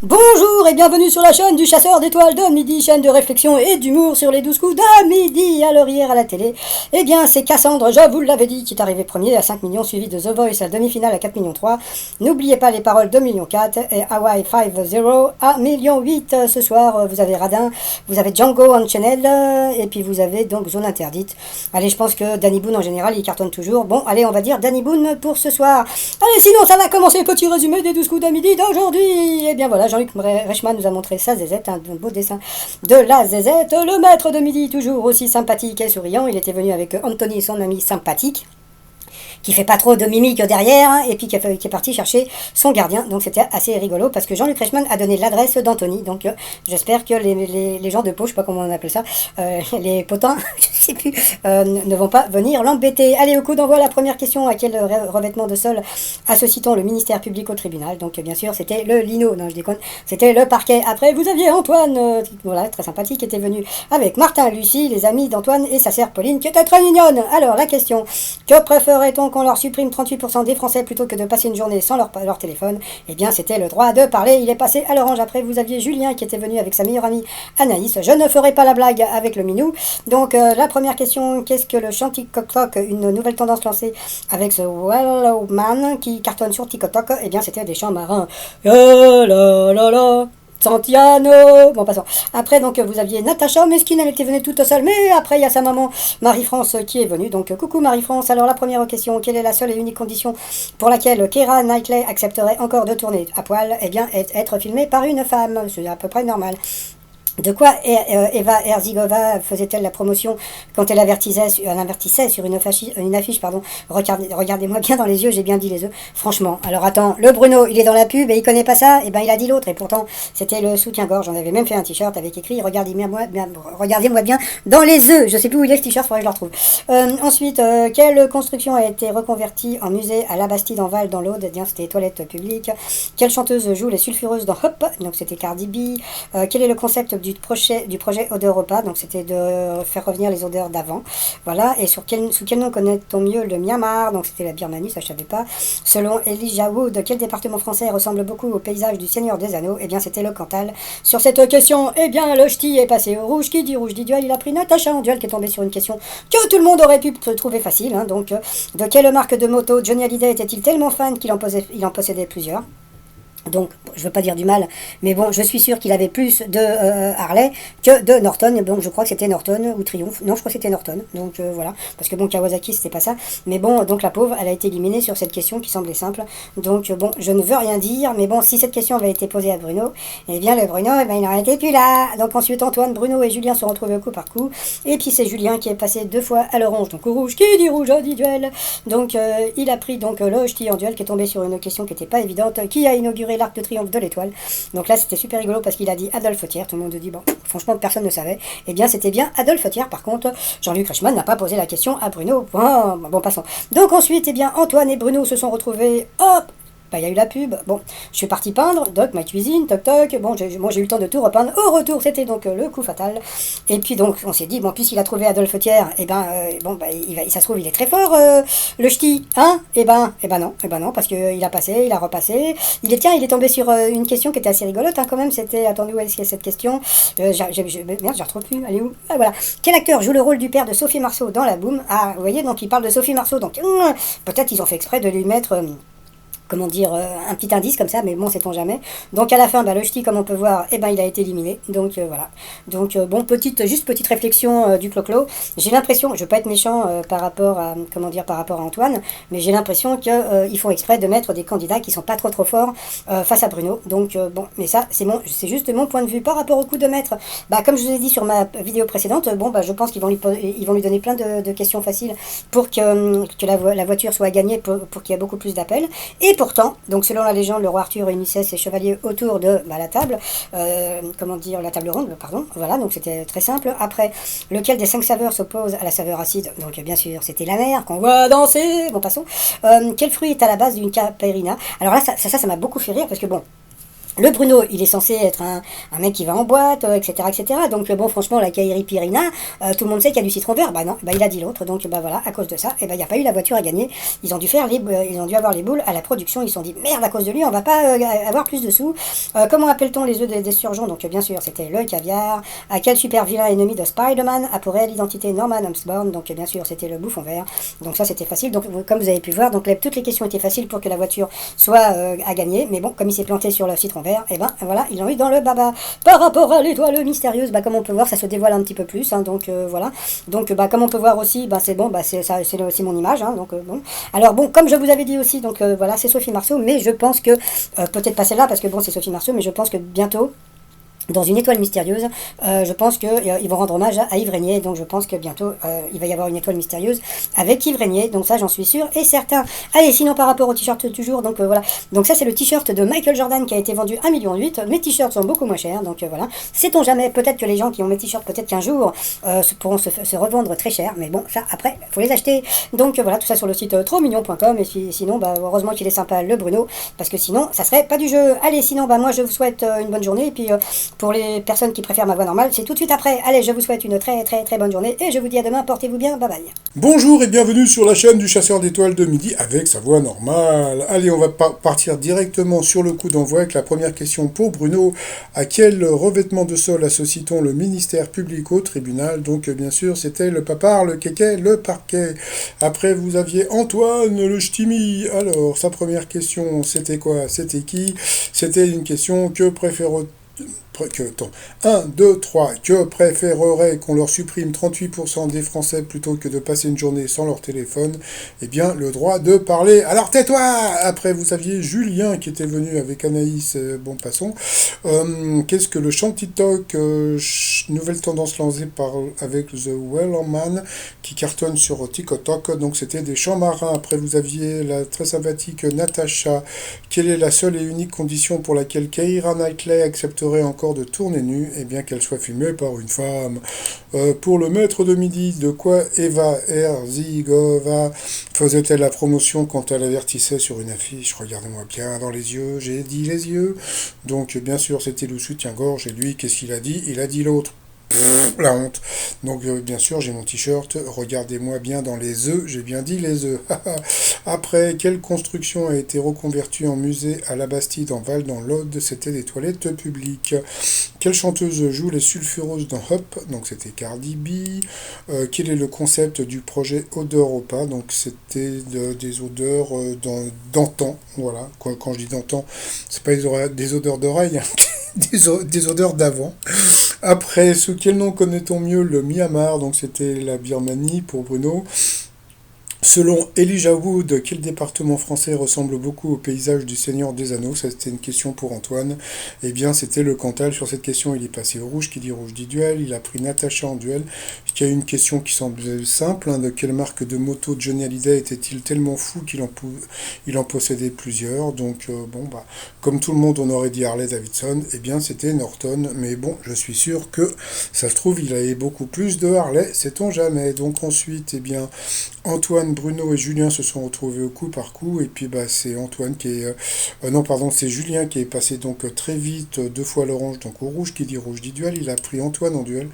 Bonjour et bienvenue sur la chaîne du chasseur d'étoiles de midi, chaîne de réflexion et d'humour sur les 12 coups de midi. Alors hier à la télé, eh bien c'est Cassandre, je vous l'avais dit, qui est arrivé premier à 5 millions, suivi de The Voice à demi-finale à 4 millions 3. N'oubliez pas les paroles 2 millions 4 et Hawaii 5-0 à 1 million 8. Ce soir, vous avez Radin, vous avez Django Unchained et puis vous avez donc Zone Interdite. Allez, je pense que Danny Boone en général, il cartonne toujours. Bon, allez, on va dire Danny Boone pour ce soir. Allez, sinon ça va commencer, petit résumé des 12 coups de midi d'aujourd'hui. Et bien voilà, Jean-Luc Reichmann nous a montré sa zézette, un beau dessin de la zézette. Le maître de midi, toujours aussi sympathique et souriant. Il était venu avec Anthony, son ami sympathique, qui fait pas trop de mimique derrière, hein, et puis qui est parti chercher son gardien. Donc c'était assez rigolo, parce que Jean-Luc Reichmann a donné l'adresse d'Anthony. Donc j'espère que les gens de peau, je sais pas comment on appelle ça, les potins, je sais plus, ne vont pas venir l'embêter. Allez, au coup d'envoi, la première question: à quel revêtement de sol associe-t-on le ministère public au tribunal? Donc bien sûr, c'était le lino, non je déconne, c'était le parquet. Après, vous aviez Antoine, voilà, très sympathique, qui était venu avec Martin, Lucie, les amis d'Antoine et sa sœur Pauline, qui était très mignonne. Alors la question: que préférerait-on qu'on leur supprime 38% des Français plutôt que de passer une journée sans leur téléphone? Eh bien, c'était le droit de parler. Il est passé à l'orange. Après, vous aviez Julien qui était venu avec sa meilleure amie Anaïs. Je ne ferai pas la blague avec le minou. Donc, la première question: qu'est-ce que le chant TikTok, une nouvelle tendance lancée avec ce Well Man qui cartonne sur TikTok? Eh bien, c'était des chants marins. La la la la. Santiano. Bon, passons. Après, donc, vous aviez Natacha Mesquine, elle était venue toute seule, mais après, il y a sa maman, Marie-France, qui est venue. Donc, coucou Marie-France. Alors, la première question: quelle est la seule et unique condition pour laquelle Keira Knightley accepterait encore de tourner à poil? Eh bien, être filmée par une femme. C'est à peu près normal. De quoi Eva Herzigova faisait-elle la promotion quand elle avertissait sur une affiche, pardon. Regardez-moi bien dans les yeux, j'ai bien dit les œufs. Franchement, alors attends, le Bruno, il est dans la pub et il connaît pas ça? Et ben il a dit l'autre, et pourtant c'était le soutien-gorge. J'en avais même fait un t-shirt avec écrit regardez-moi bien dans les œufs. Je sais plus où il est ce t-shirt, faudrait que je le retrouve. Ensuite, quelle construction a été reconvertie en musée à la Bastide en Val dans l'Aude? Eh bien, c'était toilettes publiques. Quelle chanteuse joue les sulfureuses dans Hop? Donc c'était Cardi B. Quel est le concept du projet Odeur Repas? Donc c'était de faire revenir les odeurs d'avant. Voilà. Et sous quel nom connaît-on mieux le Myanmar? Donc c'était la Birmanie, ça je savais pas. Selon Elijah Wood, quel département français ressemble beaucoup au paysage du Seigneur des Anneaux? Eh bien c'était le Cantal. Sur cette question, eh bien le ch'ti est passé au rouge. Qui dit rouge dit duel. Il a pris Natacha en duel, qui est tombé sur une question que tout le monde aurait pu trouver facile, hein. Donc de quelle marque de moto Johnny Hallyday était-il tellement fan qu'il en possédait plusieurs? Donc, je ne veux pas dire du mal, mais bon, je suis sûr qu'il avait plus de Harley que de Norton. Donc, je crois que c'était Norton ou Triumph. Non, je crois que c'était Norton. Donc, voilà. Parce que bon, Kawasaki, c'était pas ça. Mais bon, donc la pauvre, elle a été éliminée sur cette question qui semblait simple. Donc, bon, je ne veux rien dire. Mais bon, si cette question avait été posée à Bruno, eh bien, le Bruno, eh ben, il n'aurait été plus là. Donc, ensuite, Antoine, Bruno et Julien se sont retrouvés au coup par coup. Et puis, c'est Julien qui est passé 2 fois à l'orange. Donc, au rouge, qui dit rouge, dit duel. Donc, il a pris donc le ch'ti en duel, qui est tombé sur une question qui n'était pas évidente. Qui a inauguré l'Arc de Triomphe de l'Étoile? Donc là, c'était super rigolo parce qu'il a dit Adolphe Thiers. Tout le monde dit, bon, franchement, personne ne savait. Eh bien, c'était bien Adolphe Thiers. Par contre, Jean-Luc Reichmann n'a pas posé la question à Bruno. Bon, passons. Donc ensuite, eh bien, Antoine et Bruno se sont retrouvés. Hop! Bah, il y a eu la pub. Bon, je suis parti peindre, doc, ma cuisine, toc toc. Bon, moi j'ai eu le temps de tout repeindre. Au retour, c'était donc le coup fatal. Et puis donc, on s'est dit, bon, puisqu'il a trouvé Adolphe Thiers, et ben, bon, bah, ça se trouve, il est très fort, le ch'ti, hein? Et ben non, parce qu'il a passé, il a repassé. Il est tombé sur une question qui était assez rigolote, hein, quand même. C'était, attendez, où est-ce qu'il y a cette question? Merde, je retrouve plus. Allez où? Ah, voilà. Quel acteur joue le rôle du père de Sophie Marceau dans La Boum? Ah, vous voyez, donc il parle de Sophie Marceau. Donc, peut-être ils ont fait exprès de lui mettre. Comment dire, un petit indice comme ça, mais bon, sait-on jamais. Donc à la fin, bah, le ch'ti, comme on peut voir, eh ben, il a été éliminé. Donc voilà. Donc bon, petite réflexion du clo-clo. J'ai l'impression, je ne veux pas être méchant par rapport à Antoine, mais j'ai l'impression qu'ils font exprès de mettre des candidats qui sont pas trop forts face à Bruno. Donc bon, mais ça, c'est juste mon point de vue par rapport au coup de maître. Bah, comme je vous ai dit sur ma vidéo précédente, bon, bah, je pense qu'ils vont lui donner plein de questions faciles pour que la voiture soit gagnée, pour qu'il y ait beaucoup plus d'appels. Et pourtant, donc selon la légende, le roi Arthur réunissait ses chevaliers autour de la table, la table ronde, pardon. Voilà, donc c'était très simple. Après, lequel des 5 saveurs s'oppose à la saveur acide? Donc bien sûr, c'était la mer qu'on voit danser. Bon, passons. Quel fruit est à la base d'une caperina? Alors là, ça m'a beaucoup fait rire parce que bon. Le Bruno, il est censé être un mec qui va en boîte, etc., etc. Donc bon, franchement, la Kairi Pirina, tout le monde sait qu'il y a du citron vert. Bah non, bah il a dit l'autre. Donc bah voilà, à cause de ça, et bah il n'y a pas eu la voiture à gagner. Ils ont dû ils ont dû avoir les boules à la production. Ils se sont dit merde, à cause de lui, on va pas avoir plus de sous. Comment appelle-t-on les œufs des surgeons? Donc bien sûr, c'était le caviar. À quel super vilain ennemi de Spider-Man a pour réelle identité Norman Osborn? Donc bien sûr, c'était le bouffon vert. Donc ça, c'était facile. Donc comme vous avez pu voir, donc toutes les questions étaient faciles pour que la voiture soit à gagner. Mais bon, comme il s'est planté sur le citron vert, et ben voilà, ils l'ont eu dans le baba. Par rapport à l'étoile mystérieuse, bah comme on peut voir, ça se dévoile un petit peu plus, hein, donc voilà. Donc bah comme on peut voir aussi, bah c'est bon, bah c'est aussi mon image, hein, donc bon. Alors bon, comme je vous avais dit aussi, donc voilà, c'est Sophie Marceau, mais je pense que peut-être pas celle-là parce que bon c'est Sophie Marceau, mais je pense que bientôt dans une étoile mystérieuse, je pense qu'ils vont rendre hommage à Yves Régnier, donc je pense que bientôt il va y avoir une étoile mystérieuse avec Yves Régnier, donc ça j'en suis sûr et certain. Allez, sinon par rapport au t-shirt du jour, donc voilà, donc ça c'est le t-shirt de Michael Jordan qui a été vendu 1,8 million, mes t-shirts sont beaucoup moins chers, donc voilà, sait-on jamais, peut-être que les gens qui ont mes t-shirts, peut-être qu'un jour pourront se revendre très cher, mais bon, ça après, faut les acheter, donc voilà, tout ça sur le site trotsmignon.com, et sinon, bah heureusement qu'il est sympa le Bruno, parce que sinon, ça serait pas du jeu. Allez, sinon, bah moi je vous souhaite une bonne journée, et puis pour les personnes qui préfèrent ma voix normale, c'est tout de suite après. Allez, je vous souhaite une très très très bonne journée et je vous dis à demain, portez-vous bien, bye bye. Bonjour et bienvenue sur la chaîne du chasseur d'étoiles de midi avec sa voix normale. Allez, on va partir directement sur le coup d'envoi avec la première question pour Bruno. À quel revêtement de sol associe-t-on le ministère public au tribunal? Donc bien sûr, c'était le papard, le kéké, le parquet. Après, vous aviez Antoine le ch'timi. Alors, sa première question, c'était quoi? C'était qui? C'était une question que préfère-t-on? 1, 2, 3. Que préféreraient qu'on leur supprime 38% des Français plutôt que de passer une journée sans leur téléphone? Eh bien, le droit de parler. Alors tais-toi! Après, vous aviez Julien qui était venu avec Anaïs, bon, passons. Qu'est-ce que le chant TikTok, nouvelle tendance lancée avec The Wellerman, qui cartonne sur TikTok. Donc, c'était des chants marins. Après, vous aviez la très sympathique Natacha. Quelle est la seule et unique condition pour laquelle Keira Knightley accepterait encore de tourner nue? Eh bien qu'elle soit filmée par une femme. Pour le maître de midi, de quoi Eva Herzigova faisait-elle la promotion quand elle avertissait sur une affiche? Regardez-moi bien dans les yeux, j'ai dit les yeux. Donc bien sûr c'était le soutien-gorge, et lui qu'est-ce qu'il a dit? Il a dit l'autre. La honte. Donc bien sûr j'ai mon t-shirt, regardez-moi bien dans les œufs, j'ai bien dit les œufs. Après, quelle construction a été reconvertie en musée à la Bastide en Val dans l'Aude? C'était des toilettes publiques. Quelle chanteuse joue les sulfureuses dans Hop? Donc c'était Cardi B. Quel est le concept du projet Odeur au pas? Donc c'était des odeurs d'antan. Voilà, quand je dis d'antan, c'est pas des odeurs d'oreilles, hein. des odeurs d'avant. Après, sous quel nom connaît-on mieux le Myanmar? Donc c'était la Birmanie pour Bruno. Selon Elijah Wood, quel département français ressemble beaucoup au paysage du Seigneur des Anneaux? Ça, c'était une question pour Antoine. Eh bien, c'était le Cantal. Sur cette question, il est passé au rouge, qui dit rouge dit duel. Il a pris Natacha en duel, qui a une question qui semble simple. Hein, de quelle marque de moto Johnny Hallyday était-il tellement fou qu'il en possédait plusieurs? Donc, bon, bah, comme tout le monde, on aurait dit Harley Davidson. Eh bien, c'était Norton. Mais bon, je suis sûr que, ça se trouve, il avait beaucoup plus de Harley. Sait-on jamais. Donc, ensuite, eh bien, Antoine, Bruno et Julien se sont retrouvés au coup par coup, et puis bah, c'est Antoine qui est... non, pardon, c'est Julien qui est passé donc très vite, deux fois l'orange, donc au rouge dit duel. Il a pris Antoine en duel,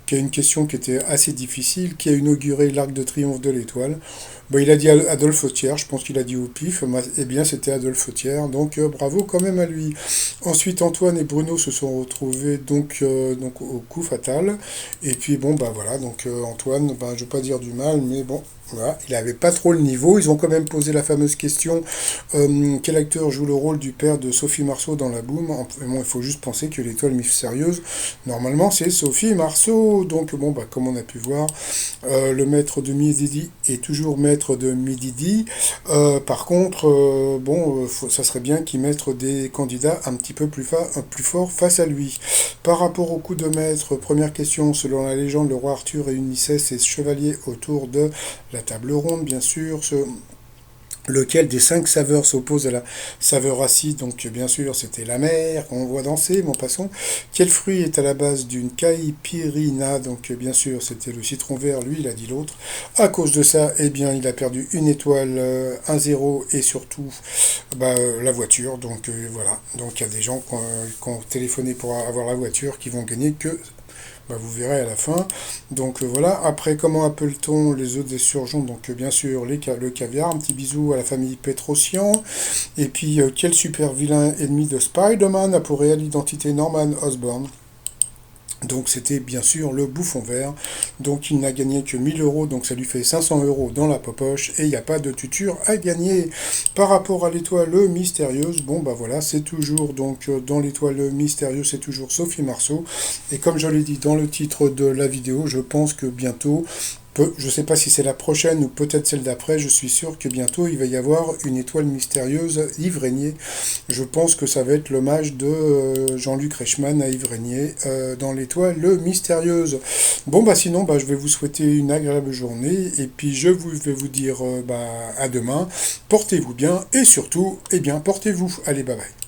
qui a une question qui était assez difficile, qui a inauguré l'Arc de Triomphe de l'Étoile. Bon, il a dit Adolphe Thiers, je pense qu'il a dit au pif, eh bien c'était Adolphe Thiers, donc bravo quand même à lui. Ensuite, Antoine et Bruno se sont retrouvés donc au coup fatal, et puis bon, bah voilà, donc Antoine, bah, je ne veux pas dire du mal, mais bon, voilà, il n'avait pas trop le niveau. Ils ont quand même posé la fameuse question quel acteur joue le rôle du père de Sophie Marceau dans La Boum? Bon, il faut juste penser que l'étoile mystérieuse, normalement, c'est Sophie Marceau. Donc, bon, bah, comme on a pu voir, le maître de Midi est toujours maître de Midi. Par contre, bon, ça serait bien qu'il mette des candidats un petit peu plus forts face à lui. Par rapport au coup de maître, première question, selon la légende, le roi Arthur réunissait ses chevaliers autour de la table ronde, bien sûr. Lequel des 5 saveurs s'oppose à la saveur acide? Donc bien sûr c'était la mer qu'on voit danser, bon passons. Quel fruit est à la base d'une caipirinha? Donc bien sûr c'était le citron vert, lui il a dit l'autre. À cause de ça, eh bien il a perdu une étoile, 1-0 et surtout la voiture. Donc voilà, donc il y a des gens qui ont téléphoné pour avoir la voiture qui vont gagner que vous verrez à la fin. Donc voilà, après comment appelle-t-on les œufs des surgeons? Donc bien sûr le caviar, un petit bisou à la famille Petrosian. Et puis quel super vilain ennemi de Spider-Man a pour réelle identité Norman Osborn? Donc c'était bien sûr le bouffon vert. Donc il n'a gagné que 1000 euros, donc ça lui fait 500 euros dans la poche et il n'y a pas de tuture à gagner. Par rapport à l'étoile mystérieuse, voilà, c'est toujours donc dans l'étoile mystérieuse, c'est toujours Sophie Marceau. Et comme je l'ai dit dans le titre de la vidéo, je pense que bientôt, je ne sais pas si c'est la prochaine ou peut-être celle d'après, je suis sûr que bientôt il va y avoir une étoile mystérieuse Yves Régnier. Je pense que ça va être l'hommage de Jean-Luc Reichmann à Yves Régnier dans l'étoile mystérieuse. Sinon, je vais vous souhaiter une agréable journée et puis vais vous dire à demain. Portez-vous bien et surtout, portez-vous. Allez, bye bye.